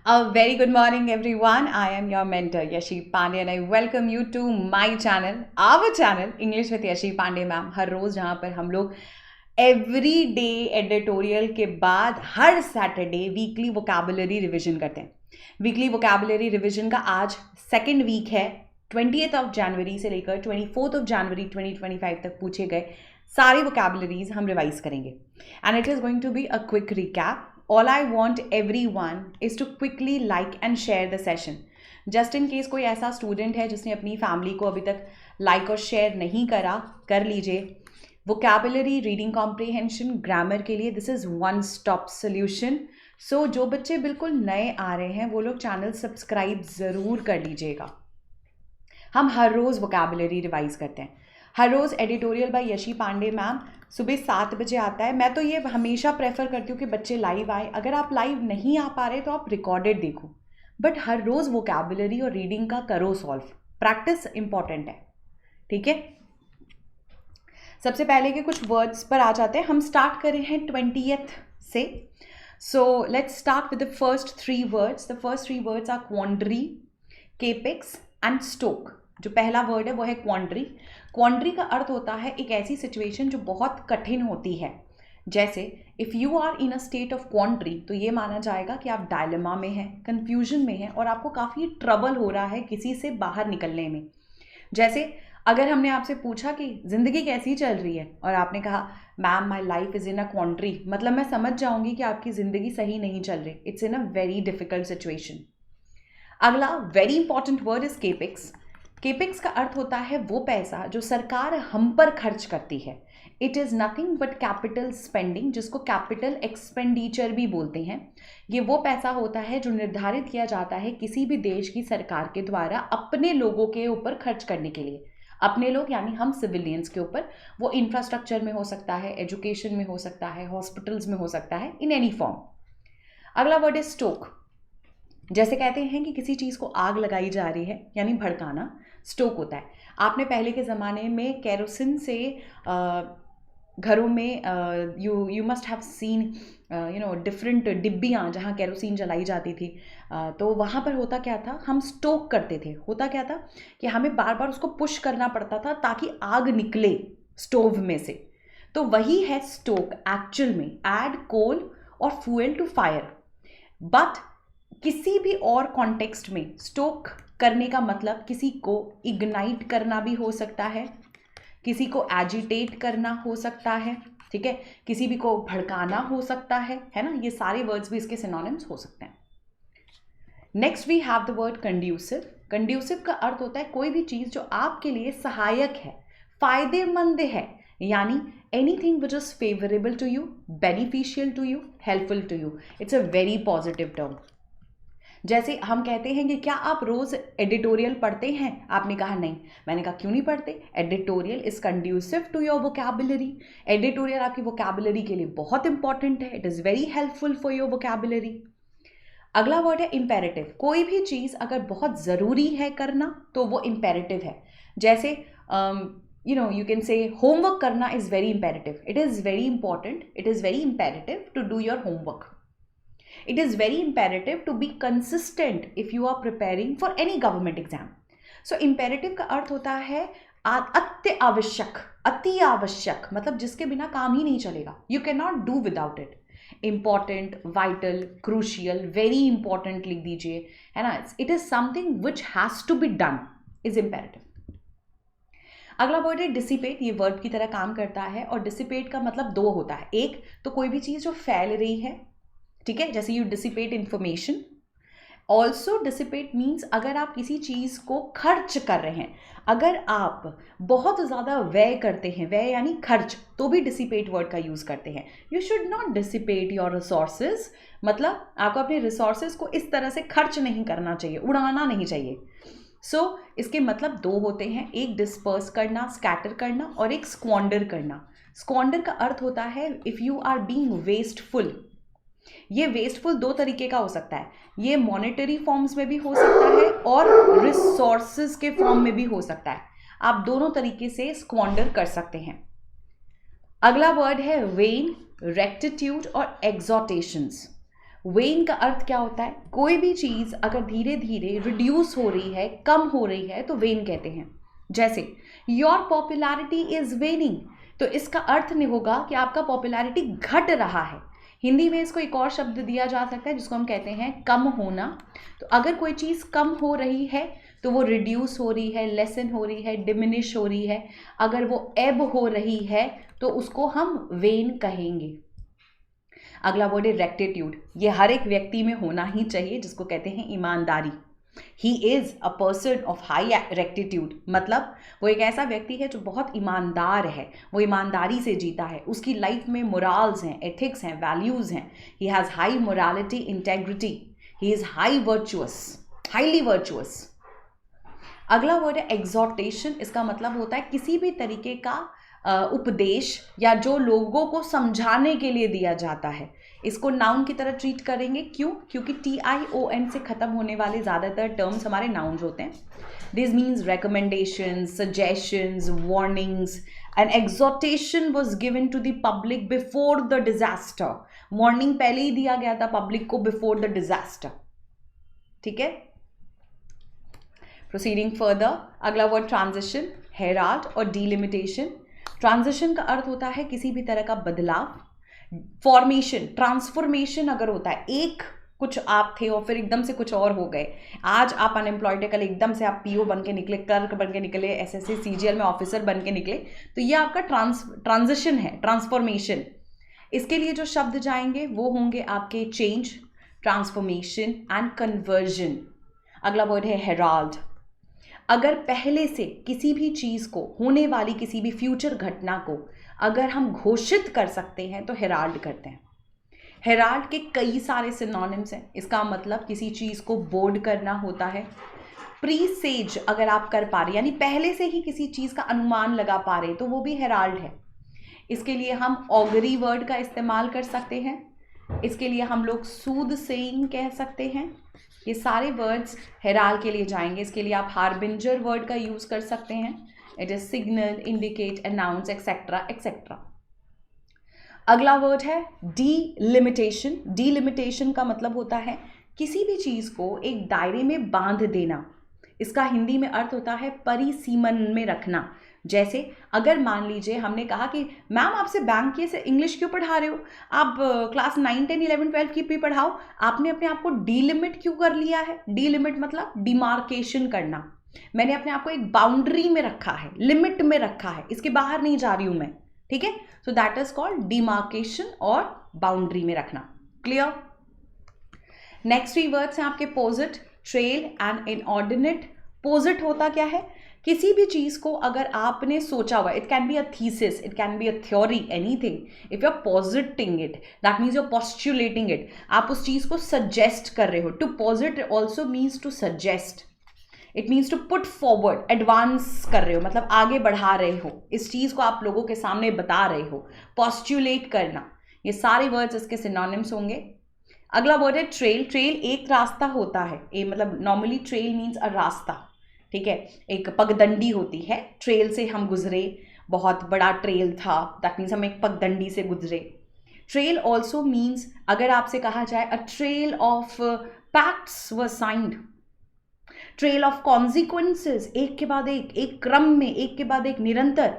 A very good morning, everyone. I am your mentor, Yashi Pandey, and I welcome you to my channel, our channel, English with Yashi Pandey ma'am. हर रोज़ जहाँ पर हम लोग every day editorial के बाद हर Saturday weekly vocabulary revision करते हैं. वीकली वोकैबुलरी रिविजन का आज सेकेंड वीक है. 20th ऑफ जनवरी से लेकर 24th ऑफ जनवरी 2025 तक पूछे गए सारी वोकैबुलरीज हम रिवाइज करेंगे. And it is going to be a quick recap. All I want everyone is to quickly like and share the session. Just in case कोई ऐसा स्टूडेंट है जिसने अपनी फैमिली को अभी तक लाइक और शेयर नहीं करा, कर लीजिए. वोकैबुलरी, रीडिंग कॉम्प्रिहेंशन, ग्रामर के लिए this is one stop solution. So जो बच्चे बिल्कुल नए आ रहे हैं वो लोग चैनल सब्सक्राइब ज़रूर कर लीजिएगा. हम हर रोज़ वोकैबुलरी रिवाइज करते हैं. हर रोज़ editorial by Yashi Pandey ma'am सुबह 7 बजे आता है. मैं तो ये हमेशा प्रेफर करती हूँ कि बच्चे लाइव आए. अगर आप लाइव नहीं आ पा रहे तो आप रिकॉर्डेड देखो, बट हर रोज़ वोकैबुलरी और रीडिंग का करो सॉल्व. प्रैक्टिस इंपॉर्टेंट है, ठीक है. सबसे पहले के कुछ वर्ड्स पर आ जाते हैं. हम स्टार्ट कर रहे हैं 20th से. So let's start with the first 3 words. The first 3 words are quandary, capex and stoke. जो पहला वर्ड है वो है क्वांड्री. क्वांड्री का अर्थ होता है एक ऐसी सिचुएशन जो बहुत कठिन होती है. जैसे if you are in a state of quandary तो ये माना जाएगा कि आप डायलेमा में हैं, कन्फ्यूजन में हैं और आपको काफ़ी ट्रबल हो रहा है किसी से बाहर निकलने में. जैसे अगर हमने आपसे पूछा कि ज़िंदगी कैसी चल रही है और आपने कहा ma'am my life is in a quandary, मतलब मैं समझ जाऊंगी कि आपकी ज़िंदगी सही नहीं चल रही. It's in a very difficult situation. अगला वेरी इंपॉर्टेंट वर्ड इज केपिक्स. केपिक्स का अर्थ होता है वो पैसा जो सरकार हम पर खर्च करती है. It is nothing but capital spending, जिसको कैपिटल एक्सपेंडिचर भी बोलते हैं. ये वो पैसा होता है जो निर्धारित किया जाता है किसी भी देश की सरकार के द्वारा अपने लोगों के ऊपर खर्च करने के लिए. अपने लोग यानी हम सिविलियंस के ऊपर. वो इंफ्रास्ट्रक्चर में हो सकता है, एजुकेशन में हो सकता है, हॉस्पिटल्स में हो सकता है, इन एनी फॉर्म. अगला वर्ड इज स्टोक. जैसे कहते हैं कि किसी चीज़ को आग लगाई जा रही है यानी भड़काना, स्टोक होता है. आपने पहले के ज़माने में केरोसिन से घरों में you must have seen different डिब्बियाँ जहाँ केरोसिन जलाई जाती थी. तो वहाँ पर होता क्या था, हम स्टोक करते थे. होता क्या था कि हमें बार बार उसको पुश करना पड़ता था ताकि आग निकले स्टोव में से. तो वही है स्टोक एक्चुअल में. ऐड कोल और फ्यूल टू फायर. बट किसी भी और कॉन्टेक्स्ट में स्टोक करने का मतलब किसी को इग्नाइट करना भी हो सकता है, किसी को एजिटेट करना हो सकता है, ठीक है, किसी भी को भड़काना हो सकता है ना. ये सारे वर्ड्स भी इसके सिनोनिम्स हो सकते हैं. Next we have the word conducive. Conducive का अर्थ होता है कोई भी चीज़ जो आपके लिए सहायक है, फायदेमंद है, यानी anything which is favourable to you, beneficial to you, helpful to you. It's a very positive term. जैसे हम कहते हैं कि क्या आप रोज़ एडिटोरियल पढ़ते हैं? आपने कहा नहीं. मैंने कहा क्यों नहीं पढ़ते? Editorial is conducive to your vocabulary. Editorial आपकी वोकैबुलरी के लिए बहुत इंपॉर्टेंट है. It is very helpful for your vocabulary. अगला वर्ड है इम्पेरेटिव. कोई भी चीज़ अगर बहुत ज़रूरी है करना तो वो इम्पेरेटिव है. जैसे you can say homework करना is very imperative. It is very important. It is very imperative to do your homework. It is very imperative to be consistent if you are preparing for any government exam. So imperative का अर्थ होता है अति आवश्यक. अति आवश्यक मतलब जिसके बिना काम ही नहीं चलेगा. You cannot do without it. Important, vital, crucial, very important लिख दीजिए, है ना. It is something which has to be done is imperative. अगला वर्ड है डिसिपेट. ये वर्ड की तरह काम करता है और डिसिपेट का मतलब 2 होता है. एक तो कोई भी चीज़ जो फैल रही है, ठीक है, जैसे you dissipate information. Also dissipate means अगर आप किसी चीज़ को खर्च कर रहे हैं, अगर आप बहुत ज़्यादा व्यय करते हैं, व्यय यानी खर्च, तो भी डिसिपेट वर्ड का यूज़ करते हैं. You should not dissipate your resources. मतलब आपको अपने रिसोर्सेज को इस तरह से खर्च नहीं करना चाहिए, उड़ाना नहीं चाहिए. सो इसके मतलब 2 होते हैं. एक डिस्पर्स करना, स्कैटर करना, और एक स्क्वांडर करना. स्क्वांडर का अर्थ होता है if you are being wasteful. ये वेस्टफुल 2 तरीके का हो सकता है. ये मॉनेटरी फॉर्म्स में भी हो सकता है और रिसोर्सेज के फॉर्म में भी हो सकता है. आप दोनों तरीके से स्क्वांडर कर सकते हैं. अगला वर्ड है वेन, रेक्टिट्यूड और एग्जॉटेशंस. वेन का अर्थ क्या होता है? कोई भी चीज़ अगर धीरे धीरे रिड्यूस हो रही है, कम हो रही है, तो वेन कहते हैं। जैसे योर पॉपुलैरिटी इज वेनिंग, तो इसका अर्थ नहीं होगा कि आपका पॉपुलैरिटी घट रहा है। हिंदी में इसको एक और शब्द दिया जा सकता है जिसको हम कहते हैं कम होना। तो अगर कोई चीज़ कम हो रही है तो वो रिड्यूस हो रही है, लेसन हो रही है, डिमिनिश हो रही है। अगर वो एब हो रही है तो उसको हम वेन कहेंगे। अगला वर्ड है रेक्टिट्यूड। ये हर एक व्यक्ति में होना ही चाहिए, जिसको कहते हैं ईमानदारी। He is a person of high rectitude, मतलब वो एक ऐसा व्यक्ति है जो बहुत ईमानदार है, वो ईमानदारी से जीता है, उसकी लाइफ में मोराल्स हैं, एथिक्स हैं, वैल्यूज़ हैं। He has high morality, integrity. He is high virtuous, highly virtuous. अगला वर्ड है एग्जॉर्टेशन। इसका मतलब होता है किसी भी तरीके का उपदेश या जो लोगों को समझाने के लिए दिया जाता है। इसको नाउन की तरह ट्रीट करेंगे। क्यों? क्योंकि TION से ख़त्म होने वाले ज़्यादातर टर्म्स हमारे नाउन्स होते हैं। This means recommendations, suggestions, warnings. An exhortation was given to the public before the disaster. Warning पहले ही दिया गया था पब्लिक को before the disaster. ठीक है? प्रोसीडिंग फर्दर, अगला वर्ड ट्रांजिशन, हेराल्ड और डीलिमिटेशन। ट्रांजिशन का अर्थ होता है किसी भी तरह का बदलाव। फॉर्मेशन, ट्रांसफॉर्मेशन अगर होता है, एक कुछ आप थे और फिर एकदम से कुछ और हो गए। आज आप अनएम्प्लॉयड है, कल एकदम से आप PO बन के निकले, क्लर्क बन के निकले, SSC CGL में ऑफिसर बन के निकले, तो ये आपका ट्रांजिशन है, ट्रांसफॉर्मेशन। इसके लिए जो शब्द जाएंगे वो होंगे आपके चेंज, ट्रांसफॉर्मेशन एंड कन्वर्जन। अगला वर्ड है हेराल्ड। अगर पहले से किसी भी चीज़ को, होने वाली किसी भी फ्यूचर घटना को अगर हम घोषित कर सकते हैं तो हेराल्ड करते हैं। हेराल्ड के कई सारे सिनोनिम्स हैं। इसका मतलब किसी चीज़ को बोर्ड करना होता है। प्रीसेज अगर आप कर पा रहे, यानी पहले से ही किसी चीज़ का अनुमान लगा पा रहे, तो वो भी हेराल्ड है। इसके लिए हम ऑगरी वर्ड का इस्तेमाल कर सकते हैं। इसके लिए हम लोग सूद सेइंग कह सकते हैं। ये सारे वर्ड्स हेराल्ड के लिए जाएंगे। इसके लिए आप हार्बिंजर वर्ड का यूज़ कर सकते हैं। It is signal, indicate, announce, etcetera etcetera. अगला वर्ड है डीलिमिटेशन। डीलिमिटेशन का मतलब होता है किसी भी चीज़ को एक दायरे में बांध देना। इसका हिंदी में अर्थ होता है परिसीमन में रखना। जैसे अगर मान लीजिए हमने कहा कि मैम आपसे बैंक के से इंग्लिश क्यों पढ़ा रहे हो, आप क्लास 9, 10, 11, 12 की भी पढ़ाओ, आपने अपने आप को डीलिमिट क्यों कर लिया है? डीलिमिट मतलब डिमार्केशन करना। मैंने अपने आप को एक बाउंड्री में रखा है, लिमिट में रखा है, इसके बाहर नहीं जा रही हूं मैं। ठीक है, so that is called demarcation और बाउंड्री में रखना। क्लियर? नेक्स्ट 3 वर्ड्स हैं आपके पोजिट, ट्रेल एंड इनऑर्डिनेट। पोजिट होता क्या है? किसी भी चीज को अगर आपने सोचा हुआ, it can be a thesis, it can be a theory, anything. If you are positing it, that means you are postulating it. आप उस चीज को सजेस्ट कर रहे हो। To posit also means to suggest. It means to put forward, advance कर रहे हो, मतलब आगे बढ़ा रहे हो, इस चीज को आप लोगों के सामने बता रहे हो। पोस्टुलेट करना, ये सारे वर्ड्स इसके सिनोनिम्स होंगे। अगला वर्ड है ट्रेल। ट्रेल एक रास्ता होता है, मतलब नॉर्मली ट्रेल मीन्स अ रास्ता। ठीक है, एक पगडंडी होती है, ट्रेल से हम गुजरे, बहुत बड़ा ट्रेल था, दैट मीन्स हम एक पगडंडी से गुजरे। ट्रेल ऑल्सो मीन्स, अगर आपसे कहा जाए a trail of pacts were signed, trail of consequences, एक के बाद एक क्रम में, एक के बाद एक निरंतर।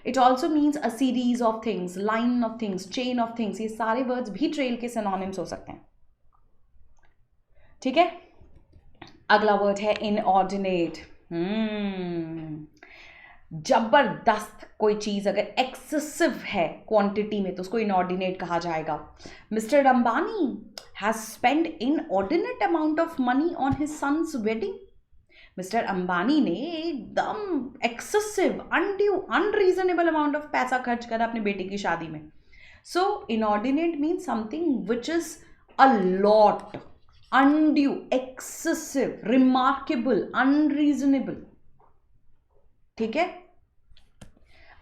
It also means a series of things, line of things, chain of things. ये सारे वर्ड्स भी ट्रेल के सिनोनिम्स हो सकते हैं। ठीक है, अगला वर्ड है इनऑर्डिनेट। जबरदस्त कोई चीज अगर एक्सेसिव है क्वांटिटी में तो उसको इनऑर्डिनेट कहा जाएगा। Mister Ambani has spend inordinate amount of money on his son's wedding. Mister Ambani ने एकदम excessive, undue, unreasonable amount of पैसा खर्च करा अपने बेटे की शादी में। So inordinate means something which is a lot, undue, excessive, remarkable, unreasonable। ठीक है,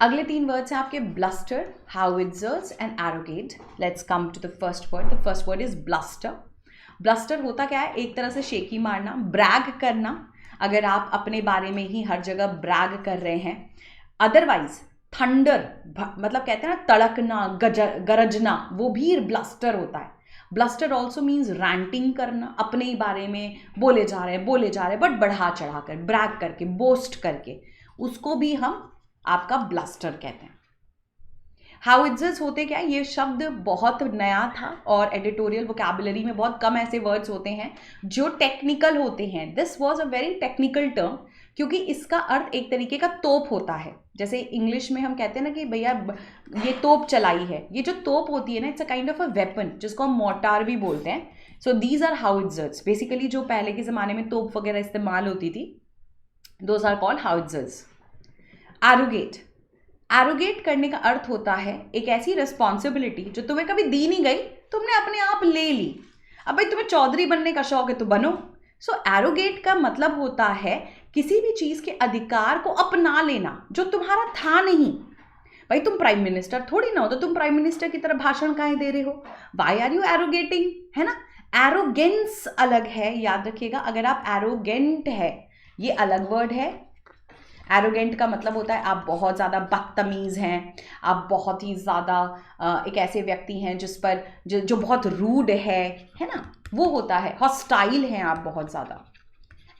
अगले 3 वर्ड्स हैं आपके bluster, howitzers and arrogate. Let's come to the first word. The first word is bluster. Bluster होता क्या है? एक तरह से शेकी मारना, ब्रैग करना। अगर आप अपने बारे में ही हर जगह ब्रैग कर रहे हैं। अदरवाइज थंडर, मतलब कहते हैं ना तड़कना, गरजना, वो भी ब्लस्टर होता है। ब्लस्टर ऑल्सो मीन्स रैंटिंग करना, अपने ही बारे में बोले जा रहे हैं बट बढ़ा चढ़ा कर, ब्रैग करके, बोस्ट करके, उसको भी हम आपका ब्लस्टर कहते हैं। हाउइट्जर्स होते क्या है, ये शब्द बहुत नया था और एडिटोरियल वोकैबुलरी में बहुत कम ऐसे वर्ड्स होते हैं जो टेक्निकल होते हैं। This was a very technical term, क्योंकि इसका अर्थ एक तरीके का तोप होता है। जैसे इंग्लिश में हम कहते हैं ना कि भैया ये तोप चलाई है, ये जो तोप होती है ना, it's a kind of a weapon, जिसको हम मोर्टार भी बोलते हैं। सो दीज आर हाउइट्जर्स, बेसिकली जो पहले के ज़माने में तोप वगैरह इस्तेमाल होती थी, those are called हाउइट्जर्स। Arrogate, arrogate करने का अर्थ होता है एक ऐसी रिस्पॉन्सिबिलिटी जो तुम्हें कभी दी नहीं गई, तुमने अपने आप ले ली। अब भाई तुम्हें चौधरी बनने का शौक है तो बनो। सो एरोगेट का मतलब होता है किसी भी चीज़ के अधिकार को अपना लेना जो तुम्हारा था नहीं। भाई तुम प्राइम मिनिस्टर थोड़ी ना हो, तो तुम प्राइम मिनिस्टर की तरह भाषण काहे दे रहे हो? वाई आर यू एरोगेटिंग, है ना। एरोगेंस अलग है, याद रखिएगा। अगर आप एरोगेंट है, ये अलग वर्ड है। एरोगेंट का मतलब होता है आप बहुत ज़्यादा बदतमीज़ हैं, आप बहुत ही ज़्यादा एक ऐसे व्यक्ति हैं जिस पर जो बहुत रूड है ना, वो होता है। हॉस्टाइल हैं आप बहुत ज़्यादा,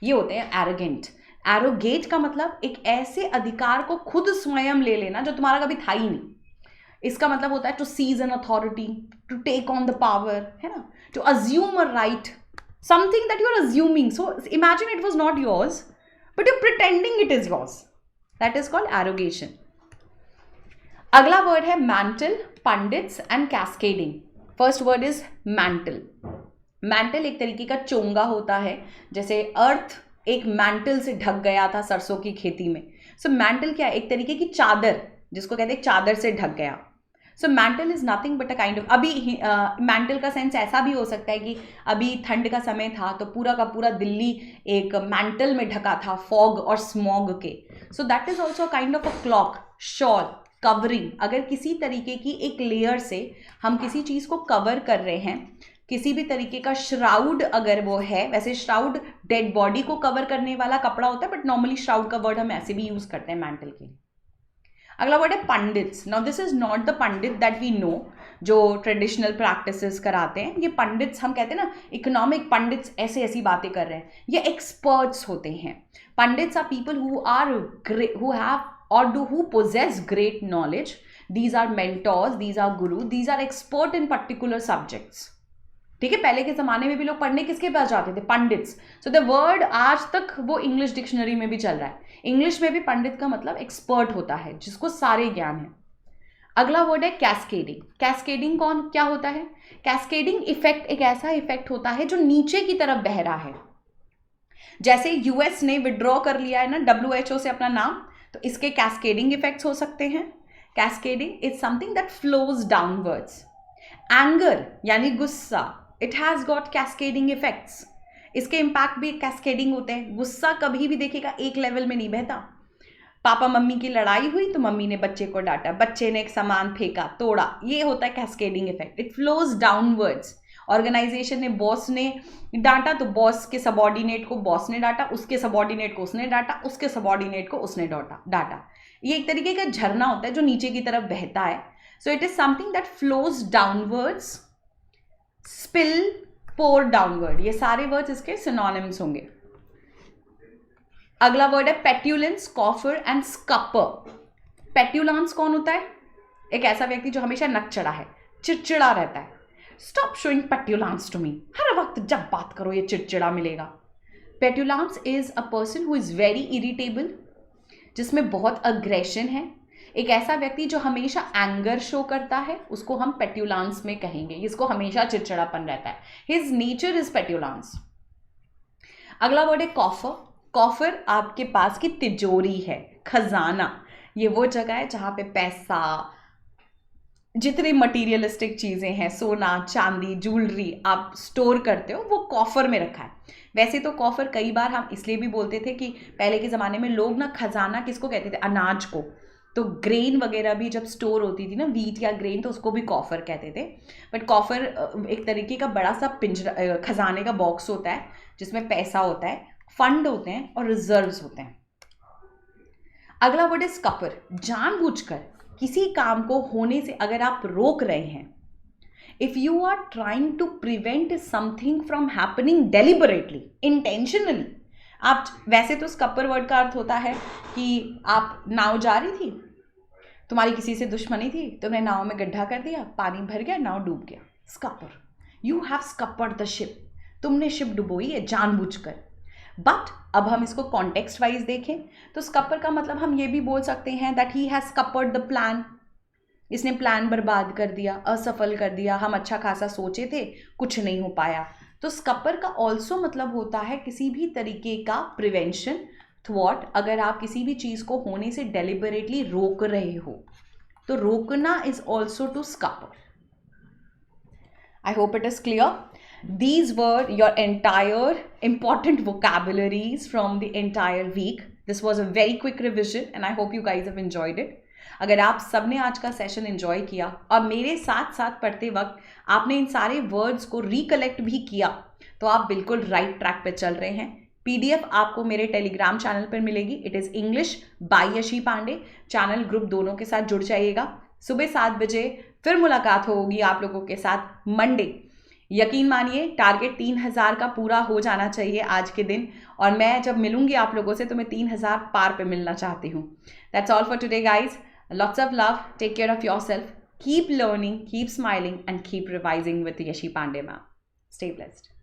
ये होते हैं एरोगेंट। एरोगेट का मतलब एक ऐसे अधिकार को खुद स्वयं ले लेना जो तुम्हारा कभी था ही नहीं। इसका मतलब होता है to seize an authority, to take on the power, है ना, to assume a right, something that you are assuming. So imagine it was not yours but you're pretending it is yours. That is called arrogation. अगला word है mantle, pundits and cascading. First word is mantle. Mantle एक तरीके का चोंगा होता है, जैसे अर्थ एक मैंटल से ढक गया था सरसों की खेती में। सो मैंटल क्या है? एक तरीके की चादर, जिसको कहते हैं चादर से ढक गया। So mantle is nothing but a kind of, अभी मैंटल का सेंस ऐसा भी हो सकता है कि अभी ठंड का समय था तो पूरा का पूरा दिल्ली एक मैंटल में ढका था, फॉग और स्मॉग के। So that is also kind of a clock, shawl, covering. अगर किसी तरीके की एक लेयर से हम किसी चीज़ को कवर कर रहे हैं, किसी भी तरीके का श्राउड अगर वो है, वैसे श्राउड डेड बॉडी को कवर करने वाला कपड़ा होता है, बट नॉर्मली श्राउड का वर्ड हम ऐसे भी यूज़ करते हैं मैंटल के लिए। अगला वर्ड है pundits. Now this is not the pundit that we know जो ट्रेडिशनल प्रैक्टिसेस कराते हैं। ये पंडित्स हम कहते हैं ना, इकोनॉमिक पंडित्स ऐसे ऐसी बातें कर रहे हैं, ये एक्सपर्ट्स होते हैं। Pundits are people who have or who possess great knowledge. These are mentors, these are guru, these are expert in particular subjects. ठीक है, पहले के ज़माने में भी लोग पढ़ने किसके पास जाते थे? पंडित्स। सो द वर्ड आज तक वो इंग्लिश डिक्शनरी में भी चल रहा है। इंग्लिश में भी पंडित का मतलब एक्सपर्ट होता है, जिसको सारे ज्ञान है। अगला वर्ड है कैस्केडिंग। कैस्केडिंग क्या होता है? कैस्केडिंग इफेक्ट एक ऐसा इफेक्ट होता है जो नीचे की तरफ बह रहा है। जैसे यूएस ने विड्रॉ कर लिया है ना WHO से अपना नाम, तो इसके कैस्केडिंग इफेक्ट्स हो सकते हैं। Cascading is something that flows downwards. Anger यानी गुस्सा, it has got cascading effects. इसके इम्पैक्ट भी कैस्केडिंग होते हैं। गुस्सा कभी भी देखिएगा एक लेवल में नहीं बहता। पापा मम्मी की लड़ाई हुई तो मम्मी ने बच्चे को डांटा, बच्चे ने एक सामान फेंका, तोड़ा, ये होता है cascading effect. It flows downwards. Organisation ने, बॉस ने डांटा तो बॉस के सबॉर्डिनेट को बॉस ने डांटा, उसके सबॉर्डिनेट को उसने डांटा, उसके सबॉर्डिनेट को उसने डांटा। ये एक तरीके का झरना होता है जो नीचे की तरफ बहता है। So it is something that flows downwards, spill, pour downward, ये सारे वर्ड्स इसके सिनोनिम्स होंगे। अगला वर्ड है पेट्यूलेंस, कॉफर एंड स्कपर। पेट्यूलेंस कौन होता है? एक ऐसा व्यक्ति जो हमेशा नकचड़ा है, चिड़चिड़ा रहता है। Stop showing petulance to me. हर वक्त जब बात करो ये चिड़चिड़ा मिलेगा। Petulance is a person who is very irritable, जिसमें बहुत अग्रेशन है। एक ऐसा व्यक्ति जो हमेशा एंगर शो करता है, उसको हम पेट्यूलेंस में कहेंगे। इसको हमेशा चिड़चिड़ापन रहता है। His nature is petulance. अगला वर्ड है कॉफर। कॉफर आपके पास की तिजोरी है, खजाना। ये वो जगह है जहाँ पे पैसा, जितनी मटीरियलिस्टिक चीज़ें हैं, सोना चांदी ज्वेलरी आप स्टोर करते हो, वो कॉफर में रखा है। वैसे तो कॉफर कई बार हम इसलिए भी बोलते थे कि पहले के ज़माने में लोग ना खजाना किसको कहते थे? अनाज को। तो ग्रेन वगैरह भी जब स्टोर होती थी ना, वीट या ग्रेन, तो उसको भी कॉफर कहते थे। बट कॉफर एक तरीके का बड़ा सा पिंजरा, खजाने का बॉक्स होता है जिसमें पैसा होता है, फंड होते हैं और रिजर्व्स होते हैं। अगला वर्ड है स्कपर। जानबूझकर किसी काम को होने से अगर आप रोक रहे हैं, if you are trying to prevent something from happening deliberately, intentionally, आप वैसे तो स्कपर वर्ड का अर्थ होता है कि आप नाव जा रही थी, तुम्हारी किसी से दुश्मनी थी, तुमने नाव में गड्ढा कर दिया, पानी भर गया, नाव डूब गया, स्कपर, यू हैव स्कपर्ड द शिप, तुमने शिप डुबोई है जानबूझकर। बट अब हम इसको कॉन्टेक्स्ट वाइज देखें तो स्कपर का मतलब हम ये भी बोल सकते हैं that he has scuppered the plan, इसने प्लान बर्बाद कर दिया, असफल कर दिया, हम अच्छा खासा सोचे थे, कुछ नहीं हो पाया। तो स्कपर का ऑल्सो मतलब होता है किसी भी तरीके का प्रिवेंशन थ्वॉट, अगर आप किसी भी चीज़ को होने से डेलिबरेटली रोक रहे हो तो रोकना is also to scupper. I hope it is clear. These were your entire important vocabularies from the entire week. This was a very quick revision and I hope you guys have enjoyed it. अगर आप सबने आज का session enjoy किया और मेरे साथ साथ पढ़ते वक्त आपने इन सारे वर्ड्स को रिकलेक्ट भी किया तो आप बिल्कुल राइट ट्रैक पे चल रहे हैं। PDF आपको मेरे टेलीग्राम चैनल पर मिलेगी। It is English by Yashi Pandey. Channel group दोनों के साथ जुड़ जाइएगा। सुबह 7 बजे फिर मुलाकात होगी आप लोगों के साथ मंडे। यकीन मानिए टारगेट 3000 का पूरा हो जाना चाहिए आज के दिन, और मैं जब मिलूंगी आप लोगों से तो मैं 3000 पार पे मिलना चाहती हूँ। That's all for today guys. Lots of love, take care of yourself, keep learning, keep smiling and keep revising with Yashi Pandey ma'am. Stay blessed.